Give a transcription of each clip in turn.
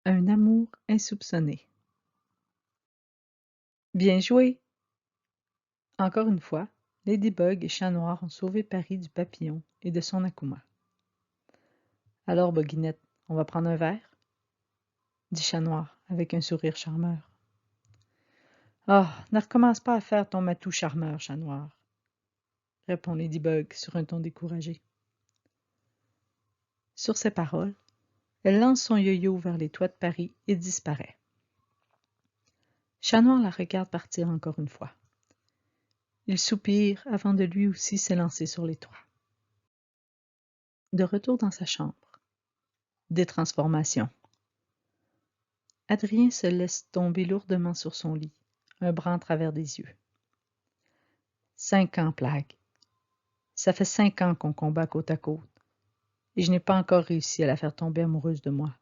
Un amour insoupçonné. Bien joué! Encore une fois, Ladybug et Chat Noir ont sauvé Paris du papillon et de son Akuma. Alors, Boguinette, on va prendre un verre? Dit Chat Noir avec un sourire charmeur. Ah, ne recommence pas à faire ton matou charmeur, Chat Noir, répond Ladybug sur un ton découragé. Sur ces paroles, elle lance son yo-yo vers les toits de Paris et disparaît. Chat Noir la regarde partir encore une fois. Il soupire avant de lui aussi s'élancer sur les toits. De retour dans sa chambre. Des transformations. Adrien se laisse tomber lourdement sur son lit, un bras en travers des yeux. 5 ans, Plagg. Ça fait 5 ans qu'on combat côte à côte, et je n'ai pas encore réussi à la faire tomber amoureuse de moi.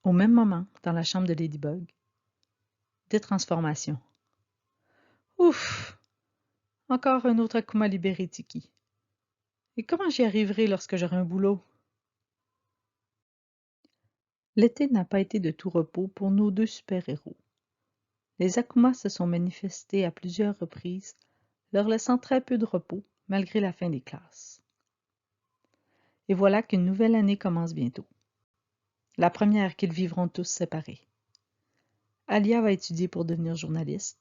Au même moment, dans la chambre de Ladybug, des transformations. Ouf! Encore un autre Akuma libéré, Tiki. Et comment j'y arriverai lorsque j'aurai un boulot? L'été n'a pas été de tout repos pour nos deux super-héros. Les Akumas se sont manifestés à plusieurs reprises, leur laissant très peu de repos malgré la fin des classes. Et voilà qu'une nouvelle année commence bientôt. La première qu'ils vivront tous séparés. Alia va étudier pour devenir journaliste.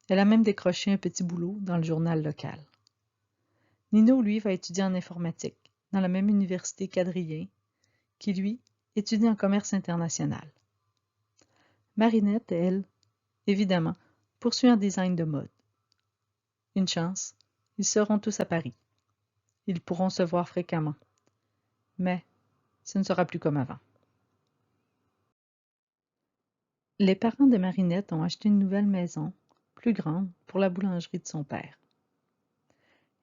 Elle a même décroché un petit boulot dans le journal local. Nino, lui, va étudier en informatique dans la même université qu'Adrien, qui, lui, étudie en commerce international. Marinette, elle, évidemment, poursuit un design de mode. Une chance, ils seront tous à Paris. Ils pourront se voir fréquemment. Mais ce ne sera plus comme avant. Les parents de Marinette ont acheté une nouvelle maison, plus grande, pour la boulangerie de son père.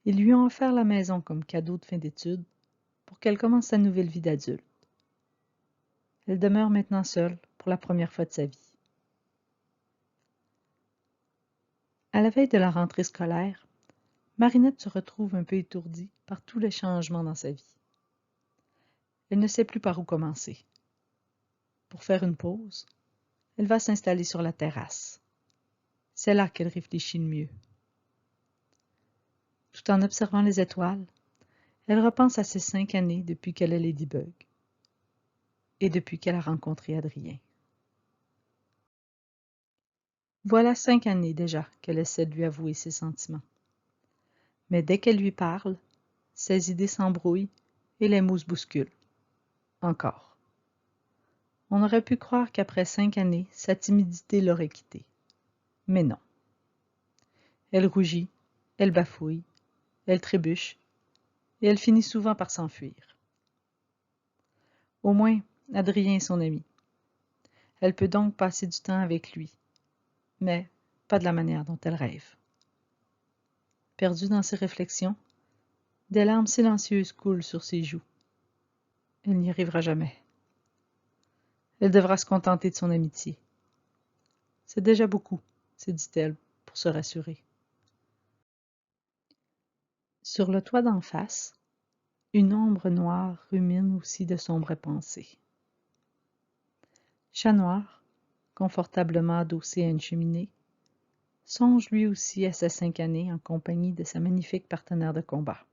Ils lui ont offert la maison comme cadeau de fin d'études pour qu'elle commence sa nouvelle vie d'adulte. Elle demeure maintenant seule pour la première fois de sa vie. À la veille de la rentrée scolaire, Marinette se retrouve un peu étourdie par tous les changements dans sa vie. Elle ne sait plus par où commencer. Pour faire une pause, elle va s'installer sur la terrasse. C'est là qu'elle réfléchit le mieux. Tout en observant les étoiles, elle repense à ces 5 années depuis qu'elle est Ladybug et depuis qu'elle a rencontré Adrien. Voilà 5 années déjà qu'elle essaie de lui avouer ses sentiments. Mais dès qu'elle lui parle, ses idées s'embrouillent et les mots se bousculent. Encore. On aurait pu croire qu'après 5 années, sa timidité l'aurait quittée. Mais non. Elle rougit, elle bafouille, elle trébuche, et elle finit souvent par s'enfuir. Au moins, Adrien est son ami. Elle peut donc passer du temps avec lui, mais pas de la manière dont elle rêve. Perdue dans ses réflexions, des larmes silencieuses coulent sur ses joues. Elle n'y arrivera jamais. Elle devra se contenter de son amitié. C'est déjà beaucoup, se dit-elle, pour se rassurer. Sur le toit d'en face, une ombre noire rumine aussi de sombres pensées. Chat Noir, confortablement adossé à une cheminée, songe lui aussi à ses 5 années en compagnie de sa magnifique partenaire de combat.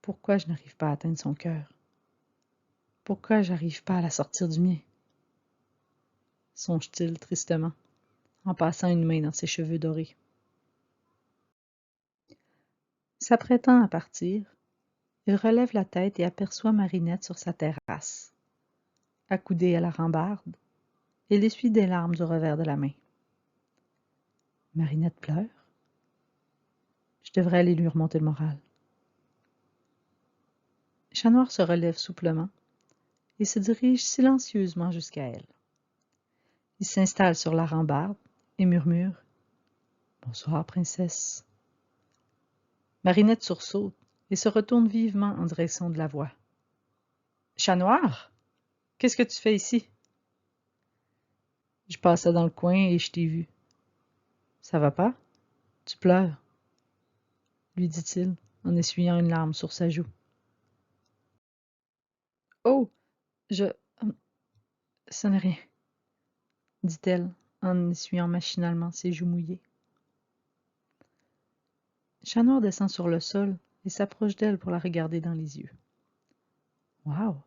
Pourquoi je n'arrive pas à atteindre son cœur? Pourquoi j'arrive pas à la sortir du mien? Songe-t-il tristement, en passant une main dans ses cheveux dorés. S'apprêtant à partir, il relève la tête et aperçoit Marinette sur sa terrasse, accoudée à la rambarde, et il essuie des larmes du revers de la main. Marinette pleure? Je devrais aller lui remonter le moral. Chat Noir se relève souplement et se dirige silencieusement jusqu'à elle. Il s'installe sur la rambarde et murmure « Bonsoir, princesse ». Marinette sursaute et se retourne vivement en direction de la voix. « Chat Noir, qu'est-ce que tu fais ici? » « Je passais dans le coin et je t'ai vu. »« Ça va pas? Tu pleures? » lui dit-il en essuyant une larme sur sa joue. « Oh, Je... Ce n'est rien, dit-elle, en essuyant machinalement ses joues mouillées. Chat Noir descend sur le sol et s'approche d'elle pour la regarder dans les yeux. Waouh!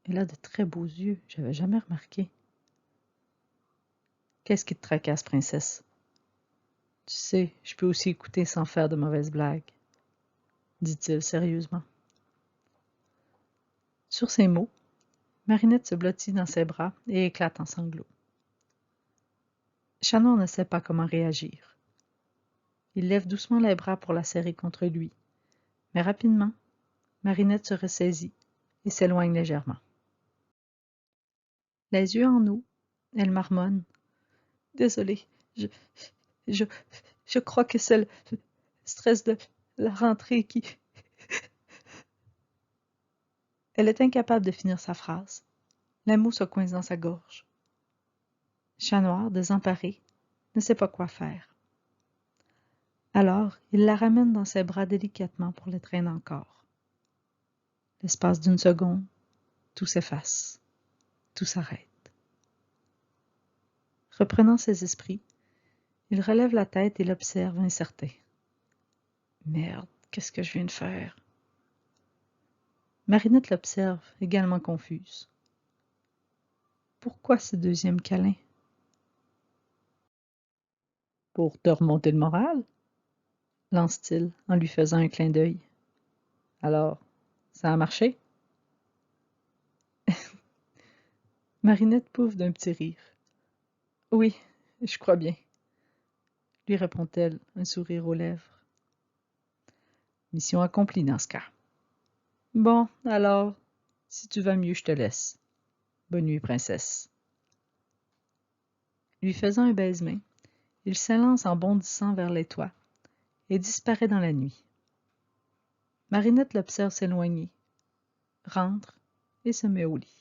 Elle a de très beaux yeux, j'avais jamais remarqué. Qu'est-ce qui te tracasse, princesse? Tu sais, je peux aussi écouter sans faire de mauvaises blagues, dit-il sérieusement. Sur ces mots, Marinette se blottit dans ses bras et éclate en sanglots. Chat Noir ne sait pas comment réagir. Il lève doucement les bras pour la serrer contre lui, mais rapidement, Marinette se ressaisit et s'éloigne légèrement. Les yeux en eau, elle marmonne. Désolée, je, je, je crois que c'est le stress de la rentrée qui... Elle est incapable de finir sa phrase. Les mots se coincent dans sa gorge. Chat Noir, désemparé, ne sait pas quoi faire. Alors, il la ramène dans ses bras délicatement pour l'étreindre encore. L'espace d'une seconde, tout s'efface, tout s'arrête. Reprenant ses esprits, il relève la tête et l'observe incertain. Merde, qu'est-ce que je viens de faire? Marinette l'observe, également confuse. Pourquoi ce deuxième câlin? Pour te remonter le moral? Lance-t-il en lui faisant un clin d'œil. Alors, ça a marché? Marinette pouffe d'un petit rire. Oui, je crois bien, lui répond-elle, un sourire aux lèvres. Mission accomplie dans ce cas. Bon, alors, si tu vas mieux, je te laisse. Bonne nuit, princesse. Lui faisant un baise-main, il s'élance en bondissant vers les toits et disparaît dans la nuit. Marinette l'observe s'éloigner, rentre et se met au lit.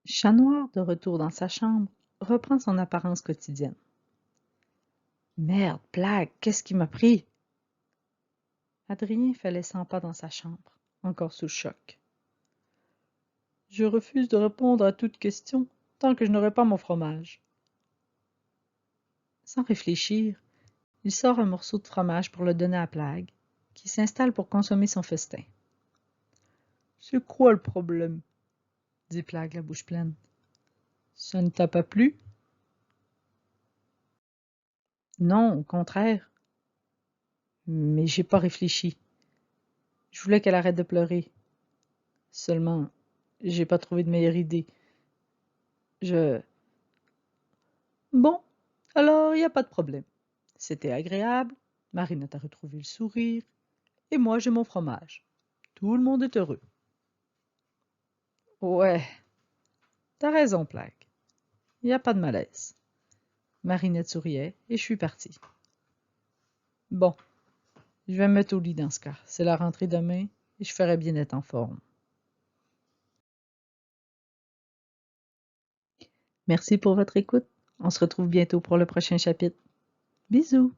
Chat Noir, de retour dans sa chambre, reprend son apparence quotidienne. Merde, blague, qu'est-ce qui m'a pris? Adrien fait les 100 pas dans sa chambre, encore sous le choc. Je refuse de répondre à toute question tant que je n'aurai pas mon fromage. Sans réfléchir, il sort un morceau de fromage pour le donner à Plague, qui s'installe pour consommer son festin. C'est quoi le problème? Dit Plague, la bouche pleine. Ça ne t'a pas plu? Non, au contraire. Mais j'ai pas réfléchi. Je voulais qu'elle arrête de pleurer. Seulement, j'ai pas trouvé de meilleure idée. Je... Bon, alors y a pas de problème. C'était agréable, Marinette a retrouvé le sourire, et moi j'ai mon fromage. Tout le monde est heureux. Ouais, t'as raison, Plaque. Y a pas de malaise. Marinette souriait, et je suis partie. Bon, je vais me mettre au lit dans ce cas. C'est la rentrée demain, et je ferai bien être en forme. Merci pour votre écoute. On se retrouve bientôt pour le prochain chapitre. Bisous!